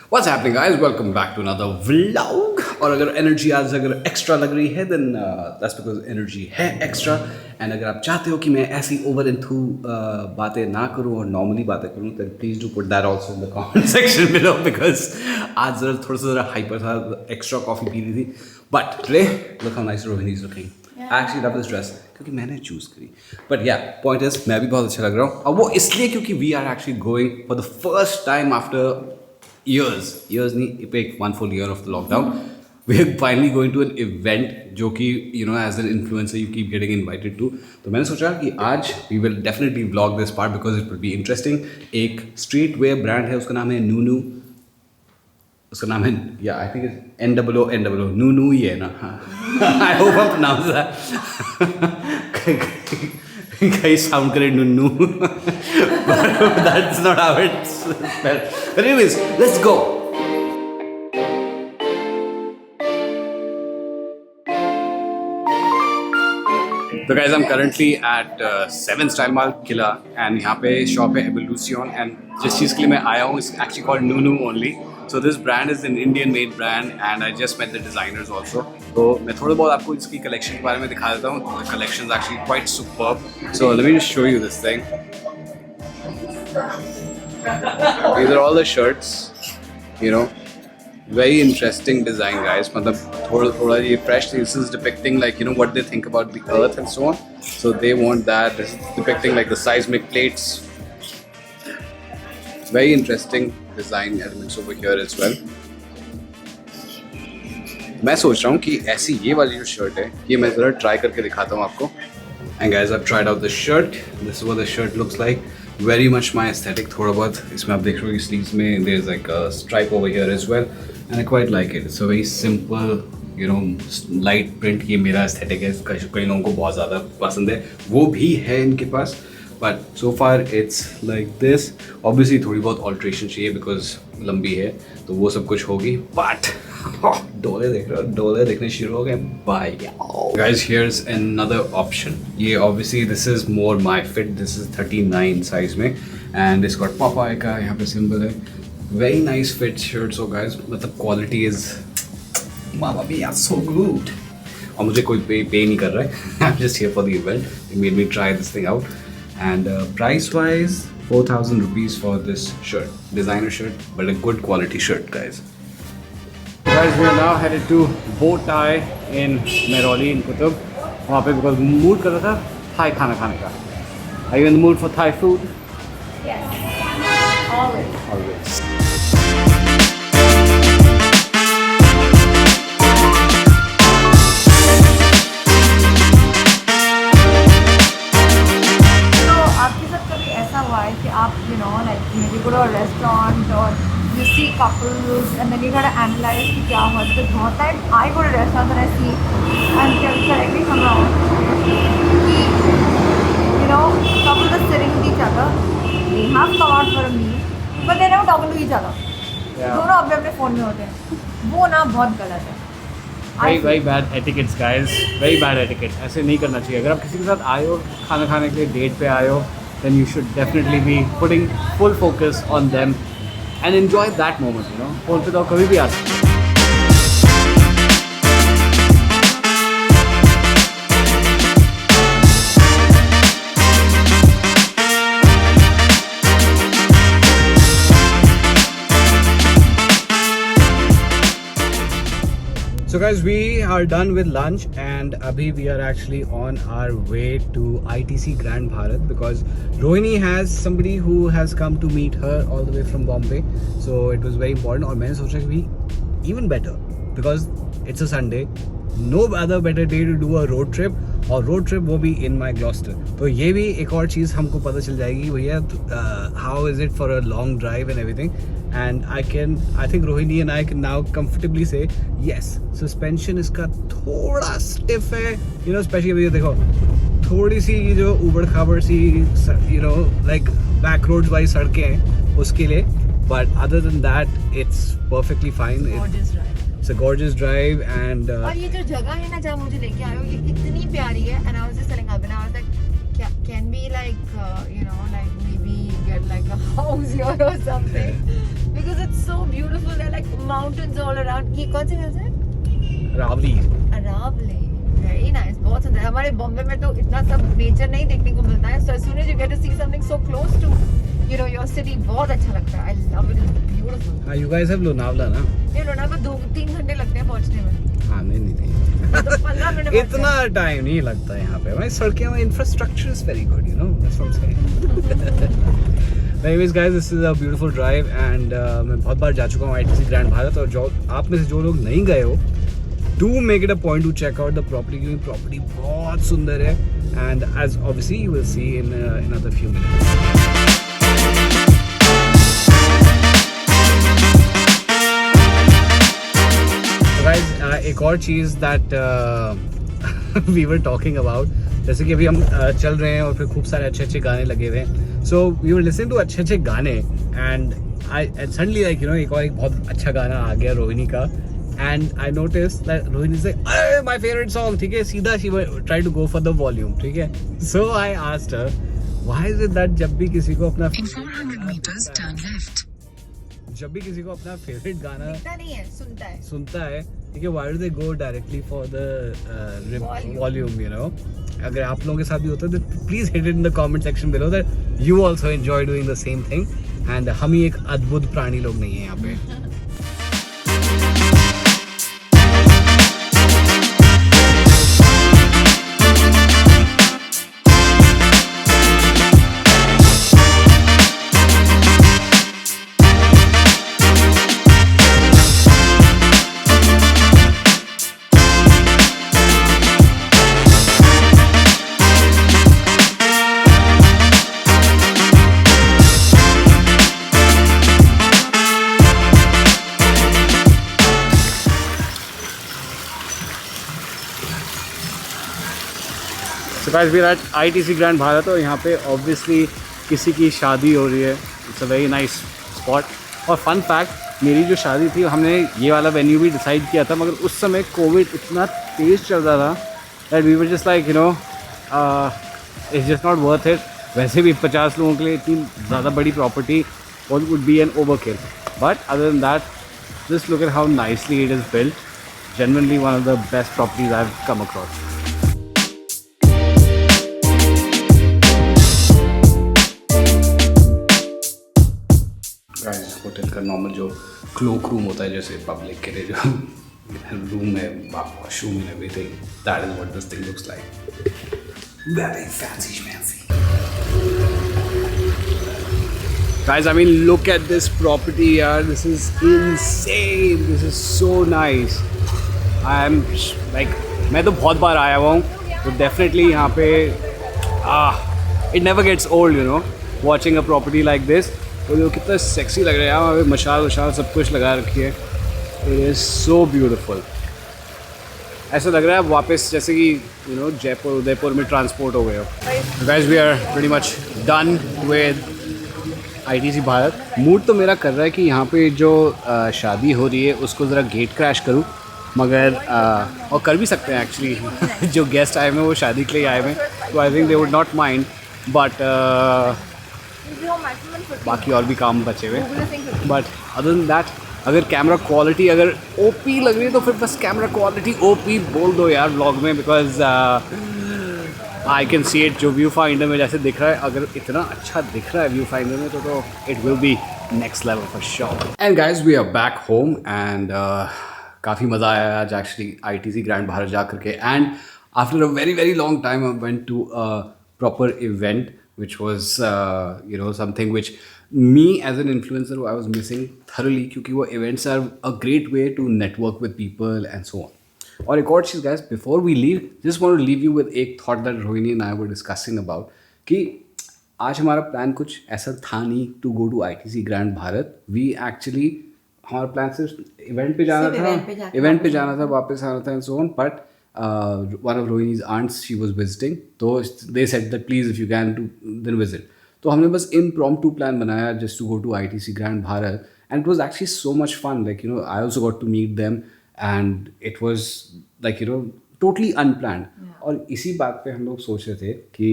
What's happening guys? Welcome back to another vlog. और अगर energy आज अगर एक्स्ट्रा लग रही है then that's because एनर्जी है एक्स्ट्रा. एंड अगर आप चाहते हो कि मैं ऐसी ओवर एंथू बातें ना करूँ और नॉर्मली बातें करूँ then please do put that also in the comment section below because आज थोड़ा सा हाइपर था, एक्स्ट्रा कॉफ़ी पी ली थी. But today look how nice Rohini is looking. I actually love this dress क्योंकि मैंने चूज़ करी. But yeah, point is मैं भी बहुत अच्छा लग रहा हूँ और वो इसलिए क्योंकि we are actually going for the first time after years नहीं, एक 1 full year of the lockdown. We're finally going to an event जो कि as an influencer you keep getting invited to. तो मैंने सोचा कि आज we will definitely vlog this part because it will be interesting. एक streetwear brand है, उसका नाम है Nunu. उसका नाम है I think it's NOO Nunu ही है ना. I hope I pronounce that. कहीं sound करे Nunu. But that's not how it's spelled. But anyways, let's go. So guys, I'm currently at 7 Style Mall Killa and यहाँ पे shop है Evolution and जिस चीज़ के लिए मैं आया हूँ is actually called Nunu only. So this brand is an Indian made brand and I just met the designers also. तो मैं थोड़ा बहुत आपको इसकी collection के बारे में दिखा देता हूँ. The collection is actually quite superb. So let me just show you this thing. These are all the shirts, very interesting design guys. मतलब थोड़ा ये fresh. This is depicting like what they think about the earth and so on. So they want that. This is depicting like the seismic plates. Very interesting design elements over here as well. मैं सोच रहा हूँ कि ऐसी ये वाली जो shirt है ये मैं ज़रा ट्राई करके दिखाता हूँ आपको. And guys, I've tried out the shirt. This is what the shirt looks like. Very much my aesthetic. थोड़ा बहुत इसमें आप देख रहे हो sleeves में there's like a stripe over here as well, and I quite like it. It's a very simple, light print. ये मेरा aesthetic है. कई लोगों को बहुत ज़्यादा पसंद है, वो भी है इनके पास. But so far it's like this. Obviously थोड़ी बहुत alteration चाहिए because लंबी है तो वो सब कुछ होगी. But डोले देख रहे हो, डोले देखने शुरू हो गए. Bye. Guys, here's another option. ये obviously this is more my fit. This is 39 size में and it's got Popeye का यहाँ पे symbol है. Very nice fit shirt. So guys, मतलब quality is Mama mia, so good. और मुझे कोई pay नहीं कर रहा है. I'm just here for the event. They made me try this thing out. And price wise 4,000 rupees for this shirt. Designer shirt but a good quality shirt guys. Guys, we are now headed to Bow Tie in Mehrauli in Qutub. वहाँ पे because mood कर रहा था Thai खाना खाने का. Are you in the mood for Thai food? Yes. Always. कि आप like maybe go to a restaurant or you see couples and then you gotta analyze कि क्या हुआ. Because बहुत time I go to restaurants and I see and correct me if I'm wrong, couples are sitting with each other, they have come out for a meal but they never talk to each other. दोनों अपने अपने phone में होते हैं. वो ना बहुत गलत है. Very bad etiquettes guys. Very bad etiquette. ऐसे नहीं करना चाहिए. अगर आप किसी के साथ आए हो खाना खाने के लिए डेट पे आए हो then you should definitely be putting full focus on them and enjoy that moment. Phone पे तो कभी भी आ सकते हैं. So guys, we are done with lunch and abhi we are actually on our way to ITC Grand Bharat because Rohini has somebody who has come to meet her all the way from Bombay. So it was very important और मैंने सोचा कि even better because it's a Sunday. No other better day to do a road trip और road trip वो भी in my Gloucester. तो ये भी एक और चीज़ हमको पता चल जाएगी भैया how is it for a long drive and everything. And I think Rohini and I can now comfortably say yes, suspension इसका थोड़ा stiff है, especially अभी देखो थोड़ी सी जो उबड़ खाबड़ सी like back roads वाली सड़कें हैं उसके लिए. But other than that it's perfectly fine. Gorgeous drive. It's a gorgeous drive and और ये जो जगह है ना जहाँ मुझे लेके आए हो ये इतनी प्यारी है. And I was just telling Abhinav, I was like can we like like maybe get like a house here or something because it's so beautiful mountains all around. ये कौन सी हिल्स है? रावली। Aravali. Very nice. बहुत सुंदर है. हमारे बॉम्बे में तो इतना सब नेचर नहीं देखने को मिलता है. So as soon as you get to see something so close to, you know, your city, बहुत अच्छा लगता है. I love it. It's beautiful. हाँ, you guys have लोनावला ना? ये लोनावला 2-3 घंटे लगते हैं पहुंचने में. हाँ, नहीं. तो 15 मिनट में इतना टाइम नहीं लगता है यहाँ पे. हमारी सड़कें में infrastructure is very good, you know. That's what I'm saying. Anyways guys, this is a beautiful drive and मैं बहुत बार जा चुका हूँ ITC ग्रैंड भारत, और जो आप में से जो लोग नहीं गए हो, do make it a point to check out the property, क्योंकि प्रॉपर्टी बहुत सुंदर है, and as obviously you will see in another few minutes. Guys, एक और चीज़ that we were talking about, जैसे कि अभी हम चल रहे हैं और फिर खूब सारे अच्छे गाने लगे हुए हैं, so we were listening to अच्छे गाने and suddenly like you know एक बहुत अच्छा गाना आ गया रोहिणी का, and I noticed that Rohini is like, my favorite song, ठीक है, सीधा she tried to go for the volume, ठीक है, so I asked her, why is it that जब भी किसी को अपना 400 meters turn left. जब भी किसी को अपना फेवरेट गाना नहीं है, सुनता है, ठीक है, why do they go directly for the volume, you know? अगर आप लोगों के साथ भी होता है तो please hit it in the comment section below that you also enjoy doing the same thing, and हम ही एक अद्भुत प्राणी लोग नहीं है यहाँ पे. So guys, we are at ITC grand Bharat, और यहाँ पे ऑब्वियसली किसी की शादी हो रही है. It's a very nice spot. और फन फैक्ट, मेरी जो शादी थी हमने ये वाला वेन्यू भी डिसाइड किया था, मगर उस समय कोविड इतना तेज़ चल रहा था that we were just like you know it's just not worth it. वैसे भी 50 लोगों के लिए इतनी ज़्यादा बड़ी property would be an overkill, but other than that just look at how nicely it is built. Genuinely one of the best properties I've come across. Guys, hotel का normal जो क्लोक रूम होता है जैसे public के लिए जो room है, washroom and everything, that is what this thing looks like. Very fancy schmancy. Guys, I mean, look at this property, yaar. This is insane. This is so nice. I'm like, मैं तो बहुत बार आया हुआ हूँ, तो definitely यहाँ पे it never gets old, you know, watching a property like this. तो जो कितना सेक्सी लग रहा है यहाँ पे, मशाल वशाल सब कुछ लगा रखी है. It is so beautiful. ऐसा लग रहा है वापस जैसे कि you know जयपुर उदयपुर में ट्रांसपोर्ट हो गए हो. Guys, we are pretty much done with ITC Bharat. Mood तो मेरा कर रहा है कि यहाँ पे जो शादी हो रही है उसको ज़रा गेट क्रैश करूँ, मगर और कर भी सकते हैं एक्चुअली. जो गेस्ट आए हुए हैं वो शादी के लिए आए हुए हैं, तो I think they would not mind, but बाकी और भी काम बचे हुए. बट अदर देन दैट, अगर कैमरा क्वालिटी अगर ओपी लग रही है तो फिर बस कैमरा क्वालिटी ओपी बोल दो यार व्लॉग में, because I can see it. जो व्यू फाइंडर में जैसे दिख रहा है, अगर इतना अच्छा दिख रहा है व्यू फाइंडर में तो it will be next level for sure. And guys, we are back home and काफ़ी मज़ा आया आज एक्चुअली ITC ग्रैंड भारत जा करके. And after a very very long time I went to a proper event which was you know something which me as an influencer I was missing thoroughly, क्योंकि वो events are a great way to network with people and so on. और एक और चीज़ guys, before we leave, just want to leave you with एक thought that Rohini and I were discussing about, कि आज हमारा plan कुछ ऐसा था नहीं to go to ITC grand Bharat. We actually, हमारा प्लान सिर्फ इवेंट पे जाना था, वापस आना था and so on, but one of Rohini's aunts, she was visiting, so they said that please if you can then visit. तो हमने बस impromptu plan बनाया just to go to ITC grand Bharat, and it was actually so much fun. Like you know, I also got to meet them, and it was like you know totally unplanned. और इसी बात पे हम लोग सोच रहे थे कि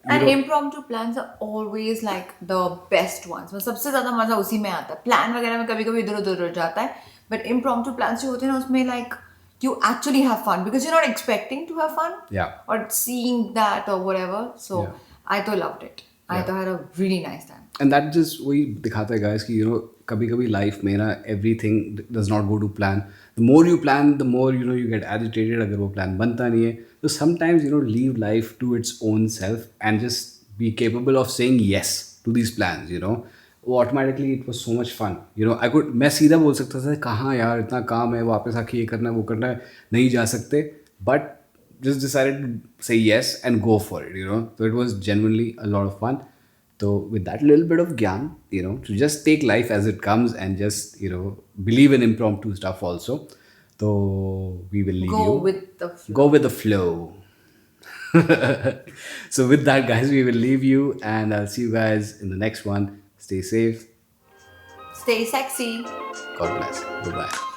And impromptu plans are always like the best ones. मतलब सबसे ज़्यादा मज़ा उसी में आता है. प्लान वगैरह में कभी कभी इधर उधर हो जाता है, But impromptu plans जो होते हैं ना उसमें like you actually have fun because you're not expecting to have fun. Yeah. Or seeing that or whatever. So Yeah. I though loved it. I Yeah. thought I had a really nice time. And that just वही दिखाता है guys कि कभी कभी life में ना everything does not go to plan. The more you plan, the more you get agitated अगर वो plan बनता नहीं है. So sometimes leave life to its own self and just be capable of saying yes to these plans. वो automatically it was so much fun. मैं सीधा बोल सकता था कहाँ यार इतना काम है वापस आके ये करना है वो करना है नहीं जा सकते. But just decided to say yes and go for it. So it was genuinely a lot of fun. So with that little bit of gyan, to just take life as it comes and just, believe in impromptu stuff also. So we will leave Go you. with the flow. Go with the flow. So with that, guys, we will leave you and I'll see you guys in the next one. Stay safe. Stay sexy. God bless. Bye-bye.